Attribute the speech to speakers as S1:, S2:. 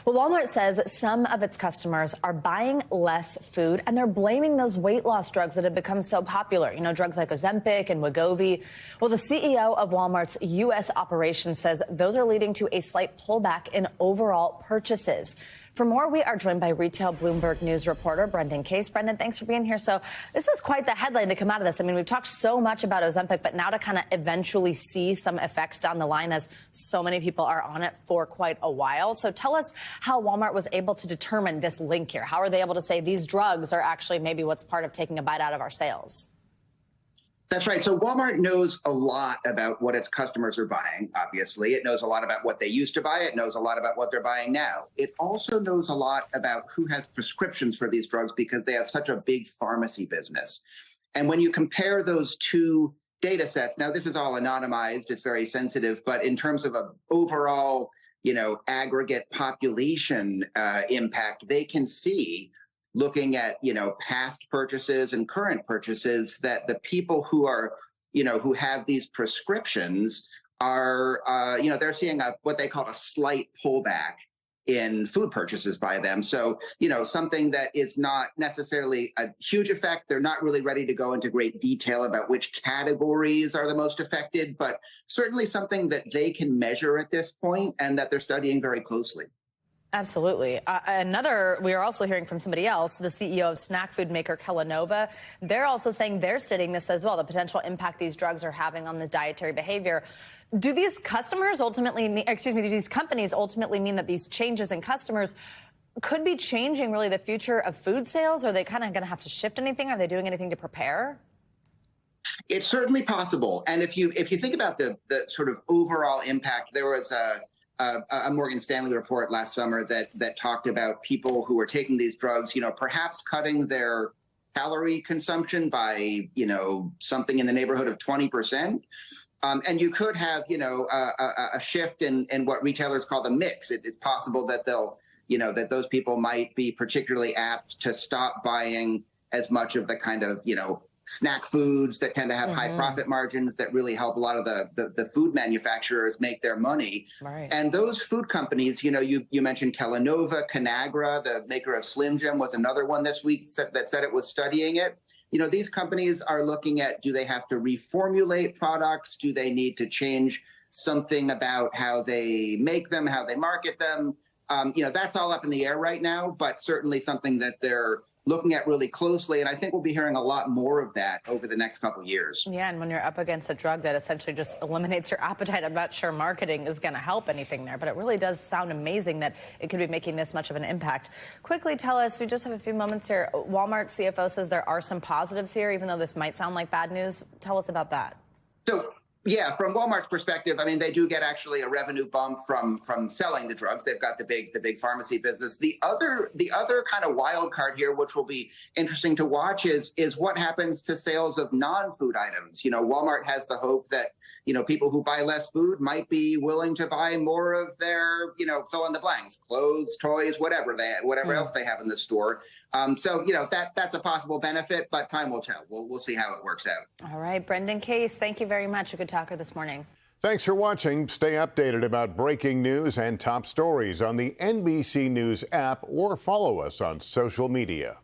S1: Well, Walmart says some of its customers are buying less food, and they're blaming those weight loss drugs that have become so popular. You know, drugs like Ozempic and Wegovy. Well, the CEO of Walmart's U.S. operations says those are leading to a slight pullback in overall purchases. For more, we are joined by retail Bloomberg News reporter Brendan Case. Brendan, thanks for being here. So this is quite the headline to come out of this. I mean, we've talked so much about Ozempic, but now to kind of eventually see some effects down the line as so many people are on it for quite a while. So tell us how Walmart was able to determine this link here. How are they able to say these drugs are actually maybe what's part of taking a bite out of our sales?
S2: That's right. So Walmart knows a lot about what its customers are buying, obviously. It knows a lot about what they used to buy. It knows a lot about what they're buying now. It also knows a lot about who has prescriptions for these drugs because they have such a big pharmacy business. And when you compare those two data sets, now this is all anonymized, it's very sensitive, but in terms of an overall, aggregate population impact, they can see, looking at, past purchases and current purchases, that the people who are, who have these prescriptions are, they're seeing what they call a slight pullback in food purchases by them. So, something that is not necessarily a huge effect. They're not really ready to go into great detail about which categories are the most affected, but certainly something that they can measure at this point and that they're studying very closely.
S1: Absolutely. We are also hearing from somebody else, the CEO of snack food maker Kellanova. They're also saying they're studying this as well, the potential impact these drugs are having on the dietary behavior. Do these companies ultimately mean that these changes in customers could be changing really the future of food sales? Are they kind of going to have to shift anything? Are they doing anything to prepare?
S2: It's certainly possible. And if you think about the sort of overall impact, there was a Morgan Stanley report last summer that talked about people who are taking these drugs, perhaps cutting their calorie consumption by, something in the neighborhood of 20%. And you could have, a shift in what retailers call the mix. It's possible that that those people might be particularly apt to stop buying as much of the kind of, snack foods that tend to have high profit margins that really help a lot of the food manufacturers make their money.
S1: Right.
S2: And those food companies, you mentioned Kellanova, Conagra, the maker of Slim Jim was another one this week that said it was studying it. These companies are looking at, do they have to reformulate products? Do they need to change something about how they make them, how they market them? That's all up in the air right now, but certainly something that they're looking at really closely. And I think we'll be hearing a lot more of that over the next couple of years.
S1: Yeah, and when you're up against a drug that essentially just eliminates your appetite, I'm not sure marketing is going to help anything there, but it really does sound amazing that it could be making this much of an impact. Quickly tell us, we just have a few moments here. Walmart CFO says there are some positives here, even though this might sound like bad news. Tell us about that.
S2: So, yeah, from Walmart's perspective, I mean, they do get actually a revenue bump from selling the drugs. They've got the big pharmacy business. The other kind of wild card here, which will be interesting to watch, is what happens to sales of non-food items. Walmart has the hope that people who buy less food might be willing to buy more of their fill in the blanks, clothes, toys, whatever else they have in the store. So that's a possible benefit, but time will tell. We'll see how it works out.
S1: All right, Brendan Case, thank you very much. A good talker this morning.
S3: Thanks for watching. Stay updated about breaking news and top stories on the NBC News app or follow us on social media.